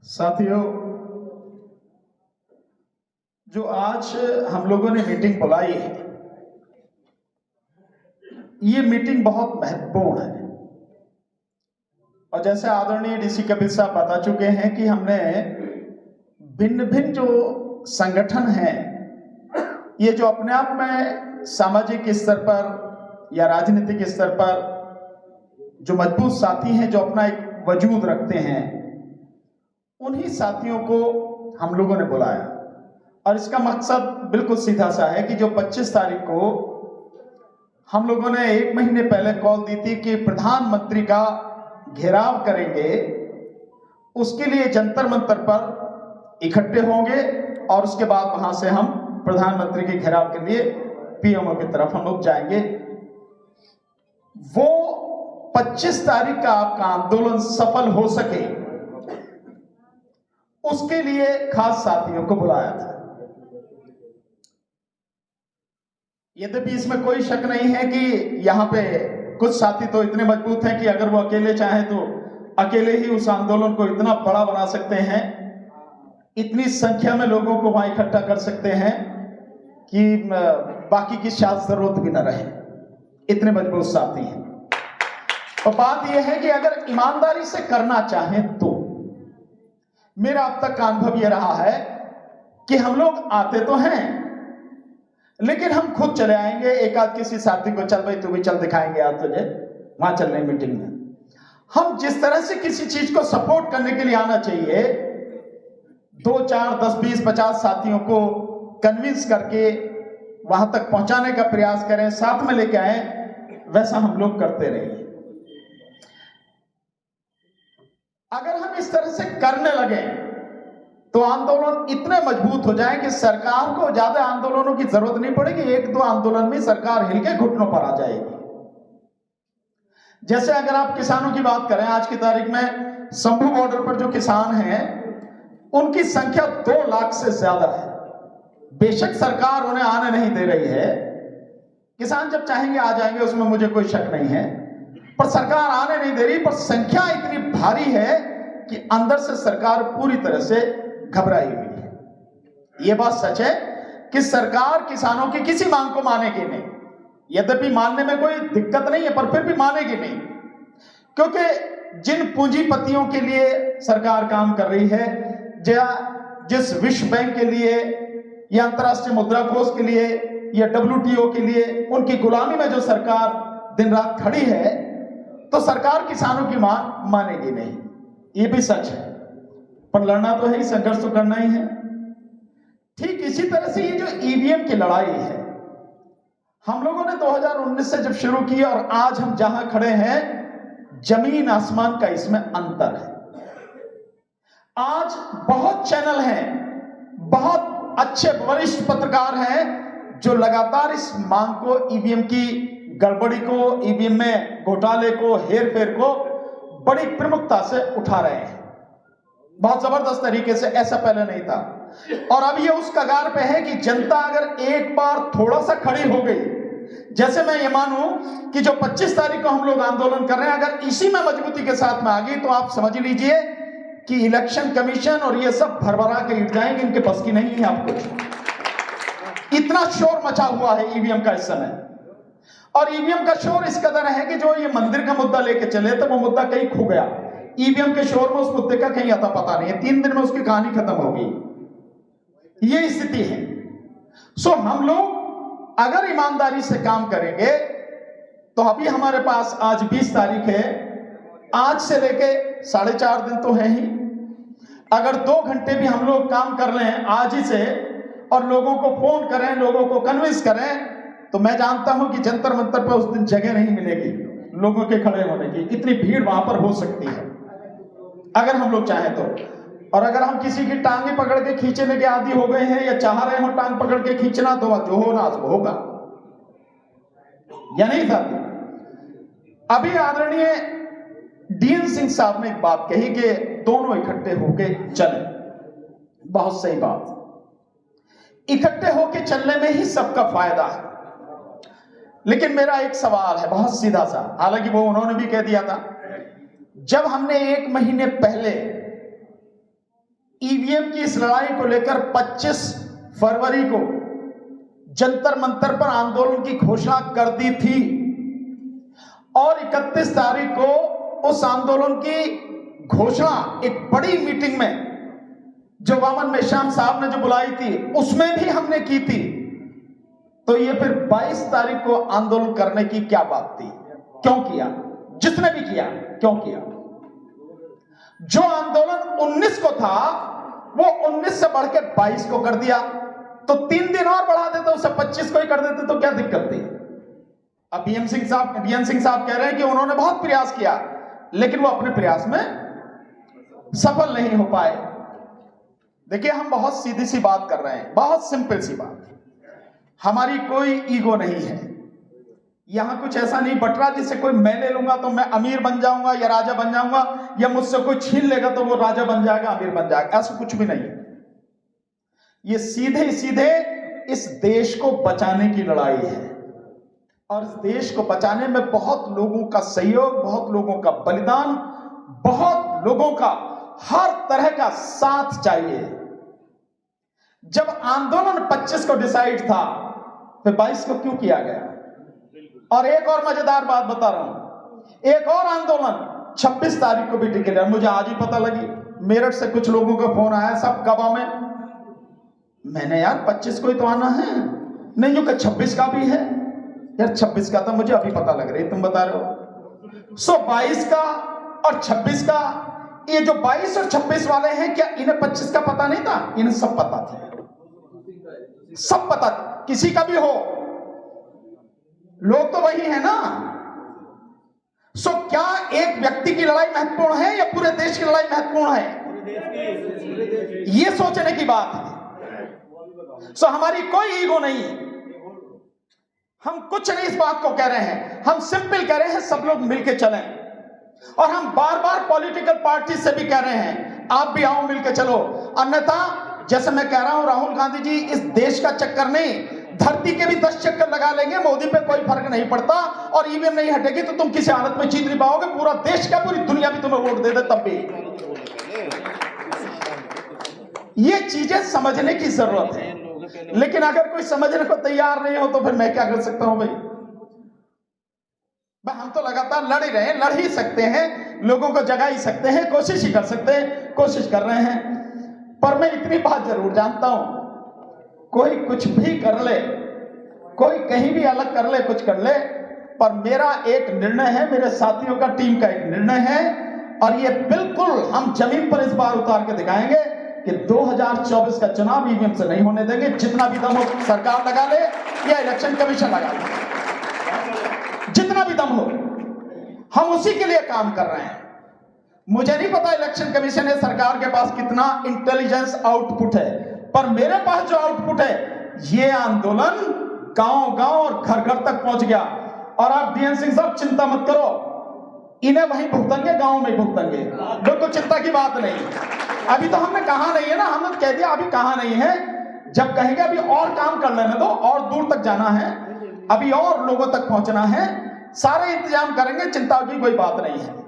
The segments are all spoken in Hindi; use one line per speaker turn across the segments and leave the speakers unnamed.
साथियों, जो आज हम लोगों ने मीटिंग बुलाई है, ये मीटिंग बहुत महत्वपूर्ण है। और जैसे आदरणीय डीसी कपिल साहब बता चुके हैं कि हमने भिन्न भिन्न जो संगठन हैं, ये जो अपने आप में सामाजिक स्तर पर या राजनीतिक स्तर पर जो मजबूत साथी हैं, जो अपना एक वजूद रखते हैं, उन्हीं साथियों को हम लोगों ने बुलाया। और इसका मकसद बिल्कुल सीधा सा है कि जो 25 तारीख को हम लोगों ने 1 महीने पहले कॉल दी थी कि प्रधानमंत्री का घेराव करेंगे, उसके लिए जंतर मंतर पर इकट्ठे होंगे और उसके बाद वहां से हम प्रधानमंत्री के घेराव के लिए पीएमओ की तरफ हम लोग जाएंगे। वो 25 तारीख का आपका आंदोलन सफल हो सके, उसके लिए खास साथियों को बुलाया था। यद्यपि इसमें कोई शक नहीं है कि यहां पे कुछ साथी तो इतने मजबूत हैं कि अगर वो अकेले चाहें तो अकेले ही उस आंदोलन को इतना बड़ा बना सकते हैं, इतनी संख्या में लोगों को वहां इकट्ठा कर सकते हैं कि बाकी की शायद जरूरत भी न रहे। इतने मजबूत साथी हैं। तो बात यह है कि अगर ईमानदारी से करना चाहें तो मेरा अब तक का अनुभव यह रहा है कि हम लोग आते तो हैं, लेकिन हम खुद चले आएंगे। एक आध किसी साथी को, चल भाई तू भी चल, दिखाएंगे आज तुझे, वहां चल रही मीटिंग में। हम जिस तरह से किसी चीज को सपोर्ट करने के लिए आना चाहिए, 2, 4, 10, 20, 50 साथियों को कन्विंस करके वहां तक पहुंचाने का प्रयास करें, साथ में लेके आए, वैसा हम लोग करते रहिए। अगर हम इस तरह से करने लगे तो आंदोलन इतने मजबूत हो जाए कि सरकार को ज्यादा आंदोलनों की जरूरत नहीं पड़ेगी। 1-2 आंदोलन में सरकार हिल के घुटनों पर आ जाएगी। जैसे अगर आप किसानों की बात करें, आज की तारीख में शंभू बॉर्डर पर जो किसान हैं, उनकी संख्या 2 लाख से ज्यादा है। बेशक सरकार उन्हें आने नहीं दे रही है, किसान जब चाहेंगे आ जाएंगे, उसमें मुझे कोई शक नहीं है, पर सरकार आने नहीं दे रही। पर संख्या इतनी भारी है कि अंदर से सरकार पूरी तरह से घबराई हुई है। यह बात सच है कि सरकार किसानों की किसी मांग को मानेगी नहीं। यद्यपि मानने में कोई दिक्कत नहीं है, पर फिर भी मानेगी नहीं, क्योंकि जिन पूंजीपतियों के लिए सरकार काम कर रही है, जिस विश्व बैंक के लिए या अंतर्राष्ट्रीय मुद्रा कोष के लिए या WTO के लिए, उनकी गुलामी में जो सरकार दिन रात खड़ी है, तो सरकार किसानों की मांग मानेगी नहीं। ये भी सच है, पर लड़ना तो है ही, संघर्ष तो करना ही है। ठीक इसी तरह से ये जो ईवीएम की लड़ाई है, हम लोगों ने 2019 से जब शुरू की और आज हम जहां खड़े हैं, जमीन आसमान का इसमें अंतर है। आज बहुत चैनल हैं, बहुत अच्छे वरिष्ठ पत्रकार हैं जो लगातार इस मांग को, ईवीएम की गड़बड़ी को, ईवीएम में घोटाले को, हेरफेर को बड़ी प्रमुखता से उठा रहे हैं, बहुत जबरदस्त तरीके से। ऐसा पहले नहीं था। और अब ये उस कगार पे है कि जनता अगर एक बार थोड़ा सा खड़ी हो गई, जैसे मैं ये मानूं कि जो 25 तारीख को हम लोग आंदोलन कर रहे हैं, अगर इसी में मजबूती के साथ में आ गई, तो आप समझ लीजिए कि इलेक्शन कमीशन और ये सब भरभरा के गिर जाएंगे। इनके बस की नहीं है आपको। इतना शोर मचा हुआ है ईवीएम का इस समय। और ईवीएम का शोर इस कदर है कि जो ये मंदिर का मुद्दा लेके चले, तो वो मुद्दा कहीं खो गया। ईवीएम के शोर में उस मुद्दे का कहीं आता पता नहीं है। 3 दिन में उसकी कहानी खत्म हो गई। ये स्थिति है। सो हम लोग अगर ईमानदारी से काम करेंगे, तो अभी हमारे पास आज 20 तारीख है, आज से लेके 4.5 दिन तो है ही। अगर 2 घंटे भी हम लोग काम कर रहे हैं आज ही से, और लोगों को फोन करें, लोगों को कन्विंस करें, तो मैं जानता हूं कि जंतर मंतर पर उस दिन जगह नहीं मिलेगी लोगों के खड़े होने की। इतनी भीड़ वहां पर हो सकती है अगर हम लोग चाहें तो। और अगर हम किसी की टांगे पकड़ के खींचने के आदी हो गए हैं या चाह रहे हो टांग पकड़ के खींचना, तो जो होना वो होगा, या नहीं साथी? अभी आदरणीय डीएन सिंह साहब ने एक बात कही कि दोनों इकट्ठे होके चले। बहुत सही बात। इकट्ठे होके चलने में ही सबका फायदा है। लेकिन मेरा एक सवाल है, बहुत सीधा सा, हालांकि वो उन्होंने भी कह दिया था। जब हमने 1 महीने पहले ईवीएम की इस लड़ाई को लेकर 25 फरवरी को जंतर मंतर पर आंदोलन की घोषणा कर दी थी और 31 तारीख को उस आंदोलन की घोषणा एक बड़ी मीटिंग में जो वामन मेश्राम साहब ने जो बुलाई थी उसमें भी हमने की थी। तो ये फिर 22 तारीख को आंदोलन करने की क्या बात थी? क्यों किया? जिसने भी किया क्यों किया? जो आंदोलन 19 को था वो 19 से बढ़ के 22 को कर दिया, तो 3 दिन और बढ़ा देते, उसे 25 को ही कर देते तो क्या दिक्कत थी? अब बीएन सिंह साहब कह रहे हैं कि उन्होंने बहुत प्रयास किया लेकिन वो अपने प्रयास में सफल नहीं हो पाए। देखिए, हम बहुत सीधी सी बात कर रहे हैं, बहुत सिंपल सी बात। हमारी कोई ईगो नहीं है, यहां कुछ ऐसा नहीं बट रहा जिससे कोई मैं ले लूंगा तो मैं अमीर बन जाऊंगा या राजा बन जाऊंगा, या मुझसे कोई छीन लेगा तो वो राजा बन जाएगा, अमीर बन जाएगा, ऐसा कुछ भी नहीं। ये सीधे सीधे इस देश को बचाने की लड़ाई है और इस देश को बचाने में बहुत लोगों का सहयोग, बहुत लोगों का बलिदान, बहुत लोगों का हर तरह का साथ चाहिए। जब आंदोलन 25 को डिसाइड था फिर 22 को क्यों किया गया? और एक और मजेदार बात बता रहा हूं, एक और आंदोलन 26 तारीख को भी टिकट है, मुझे आज ही पता लगी। मेरठ से कुछ लोगों का फोन आया, सब कबा में। मैंने यार 25 को ही तो आना है, नहीं जो 26 का भी है यार, 26 का था, मुझे अभी पता लग रही, तुम बता रहे हो। सो 22 का और 26 का, ये जो 22 और 26 वाले हैं, क्या इन्हें 25 का पता नहीं था? इन्हें सब पता था, सब पता था, किसी का भी हो, लोग तो वही है ना। सो क्या एक व्यक्ति की लड़ाई महत्वपूर्ण है या पूरे देश की लड़ाई महत्वपूर्ण है? ये सोचने की बात है। सो हमारी कोई ईगो नहीं है, हम कुछ नहीं इस बात को कह रहे हैं, हम सिंपल कह रहे हैं सब लोग मिलकर चलें। और हम बार बार पॉलिटिकल पार्टी से भी कह रहे हैं आप भी आओ, मिलकर चलो। अन्यथा जैसे मैं कह रहा हूं, राहुल गांधी जी इस देश का चक्कर नहीं, धरती के भी 10 चक्कर लगा लेंगे, मोदी पे कोई फर्क नहीं पड़ता, और ईवीएम नहीं हटेगी तो तुम किसी हालत में जीत नहीं पाओगे। पूरा देश का, पूरी दुनिया भी तुम्हें वोट दे दे तब भी। ये चीजें समझने की जरूरत है, लेकिन अगर कोई समझने को तैयार नहीं हो तो फिर मैं क्या कर सकता हूं भाई? हम तो लगातार लड़ ही रहे हैं, लड़ ही सकते हैं, लोगों को जगा ही सकते हैं, कोशिश ही कर सकते हैं, कोशिश कर रहे हैं। पर मैं इतनी बात जरूर जानता हूं, कोई कुछ भी कर ले, कोई कहीं भी अलग कर ले, कुछ कर ले, पर मेरा एक निर्णय है, मेरे साथियों का, टीम का एक निर्णय है, और ये बिल्कुल हम जमीन पर इस बार उतार के दिखाएंगे कि 2024 का चुनाव ईवीएम से नहीं होने देंगे। जितना भी दम हो सरकार लगा ले या इलेक्शन कमीशन लगा ले, जितना भी दम हो, हम उसी के लिए काम कर रहे हैं। मुझे नहीं पता इलेक्शन कमीशन या सरकार के पास कितना इंटेलिजेंस आउटपुट है, पर मेरे पास जो आउटपुट है, ये आंदोलन गांव-गांव और घर-घर तक पहुंच गया। और आप बीएन सिंह साहब चिंता मत करो, इन्हें वहीं भुगतेंगे, गांव में भुगतेंगे, बिल्कुल चिंता की बात नहीं। अभी तो हमने कहा नहीं है ना, हमने कह दिया अभी कहा नहीं है, जब कहेंगे अभी और काम कर लेने दो, और दूर तक जाना है, अभी और लोगों तक पहुंचना है, सारे इंतजाम करेंगे, चिंता की कोई बात नहीं है।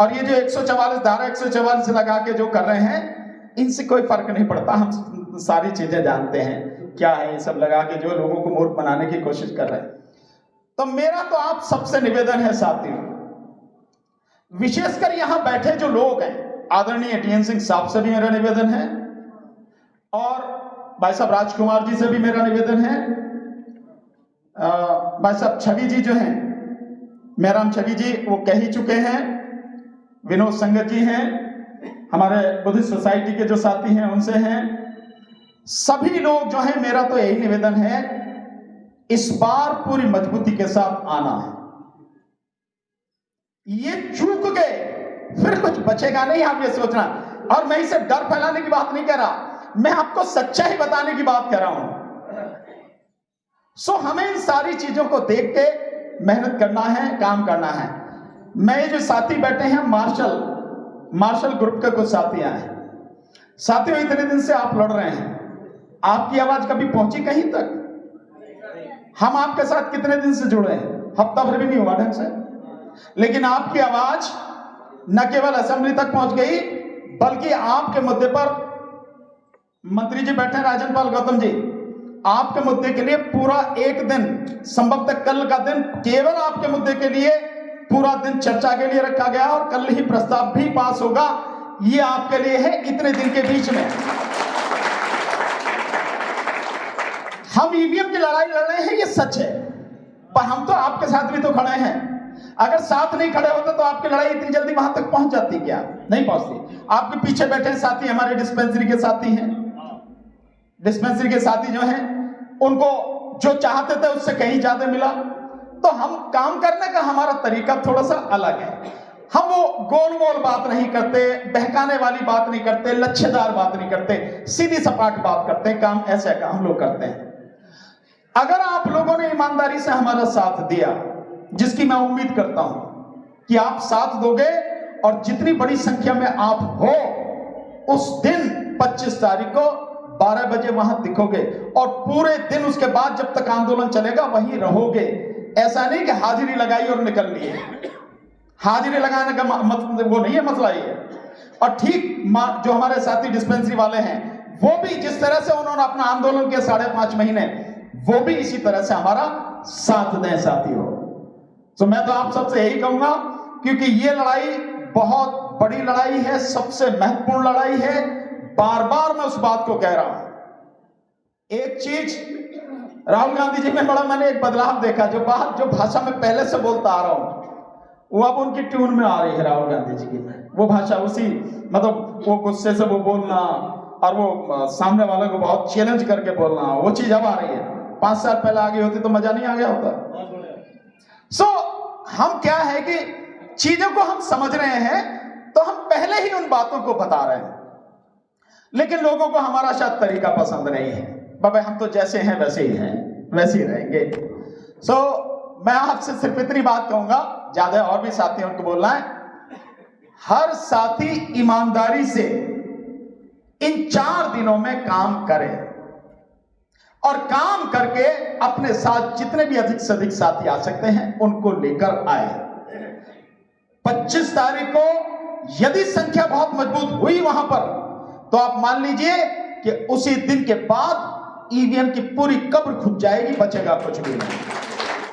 और ये जो 144 धारा 144 लगा के जो कर रहे हैं, इनसे कोई फर्क नहीं पड़ता, हम सारी चीजें जानते हैं क्या है, ये सब लगा के जो लोगों को मूर्ख बनाने की कोशिश कर रहे हैं। तो मेरा तो आप सबसे निवेदन है साथियों, विशेषकर यहां बैठे जो लोग हैं, आदरणीय टीएन सिंह साहब से भी मेरा निवेदन है, और भाई साहब राजकुमार जी से भी मेरा निवेदन है, भाई साहब छवि जी जो हैं, मेहराम छवि जी, वो कह ही चुके हैं, विनोद संगत जी हैं, हमारे बुद्धिस्ट सोसाइटी के जो साथी हैं उनसे हैं, सभी लोग जो हैं, मेरा तो यही निवेदन है, इस बार पूरी मजबूती के साथ आना है। ये चूक गए फिर कुछ बचेगा नहीं, आप ये सोचना। और मैं इसे डर फैलाने की बात नहीं कह रहा, मैं आपको सच्चाई बताने की बात कर रहा हूं। सो हमें इन सारी चीजों को देख के मेहनत करना है, काम करना है। मैं ये जो साथी बैठे हैं, मार्शल ग्रुप के कुछ साथी आए हैं। साथियों, इतने दिन से आप लड़ रहे हैं, आपकी आवाज कभी पहुंची कहीं तक? हम आपके साथ कितने दिन से जुड़े हैं, हफ्ता भर भी नहीं हुआ ढंग से, लेकिन आपकी आवाज न केवल असेंबली तक पहुंच गई, बल्कि आपके मुद्दे पर मंत्री जी बैठे हैं, राजन पाल गौतम जी, आपके मुद्दे के लिए पूरा एक दिन, संभवतः कल का दिन केवल आपके मुद्दे के लिए पूरा दिन चर्चा के लिए रखा गया और कल ही प्रस्ताव भी पास होगा। ये आपके लिए है इतने दिन के बीच में। हम ईवीएम की लड़ाई लड़ रहे हैं, ये सच है, पर हम तो आपके साथ भी तो खड़े हैं। अगर साथ नहीं खड़े होते तो आपकी लड़ाई इतनी जल्दी वहां तक पहुंच जाती क्या? नहीं पहुंचती। आपके पीछे बैठे साथी हमारे डिस्पेंसरी के साथी हैं। डिस्पेंसरी के साथी जो हैं उनको जो चाहते थे उससे कहीं ज्यादा मिला। तो हम काम करने का हमारा तरीका थोड़ा सा अलग है। हम वो गोल मोल बात नहीं करते, बहकाने वाली बात नहीं करते, लच्छेदार बात नहीं करते, सीधी सपाट बात करते हैं। काम ऐसे का हम लोग करते हैं। अगर आप लोगों ने ईमानदारी से हमारा साथ दिया, जिसकी मैं उम्मीद करता हूं कि आप साथ दोगे और जितनी बड़ी संख्या में आप हो, उस दिन 25 तारीख को 12 बजे वहां दिखोगे और पूरे दिन उसके बाद जब तक आंदोलन चलेगा वहीं रहोगे। ऐसा नहीं कि हाजिरी लगाई और निकल लिए। हाजिरी लगाने का मतलब वो नहीं है, मसला ये है। और ठीक जो हमारे साथी डिस्पेंसरी वाले हैं, वो भी जिस तरह से उन्होंने अपना आंदोलन किया 5.5 महीने, वो भी इसी तरह से हमारा साथ दें साथी हो। तो मैं तो आप सबसे यही कहूंगा, क्योंकि ये लड़ाई बहुत बड़ी लड़ाई है, सबसे महत्वपूर्ण लड़ाई है। बार बार मैं उस बात को कह रहा हूं। एक चीज राहुल गांधी जी में बड़ा मैंने एक बदलाव देखा। जो भाषा में पहले से बोलता आ रहा हूं, वो अब उनकी ट्यून में आ रही है। राहुल गांधी जी की वो भाषा, उसी मतलब वो गुस्से से वो बोलना और वो सामने वाले को बहुत चैलेंज करके बोलना, वो चीज अब आ रही है। 5 साल पहले आ गई होती तो मजा नहीं आ गया होता। हम क्या है कि चीजों को हम समझ रहे हैं, तो हम पहले ही उन बातों को बता रहे हैं। लेकिन लोगों को हमारा शायद तरीका पसंद नहीं है। बाबा हम तो जैसे हैं वैसे ही हैं, वैसे ही रहेंगे। मैं आपसे सिर्फ इतनी बात कहूंगा, ज्यादा और भी साथी उनको बोलना है, हर साथी ईमानदारी से इन 4 दिनों में काम करे और काम करके अपने साथ जितने भी अधिक से अधिक साथी आ सकते हैं उनको लेकर आए। 25 तारीख को यदि संख्या बहुत मजबूत हुई वहां पर, तो आप मान लीजिए कि उसी दिन के बाद ईवीएम की पूरी कब्र खुद जाएगी, बचेगा कुछ भी नहीं।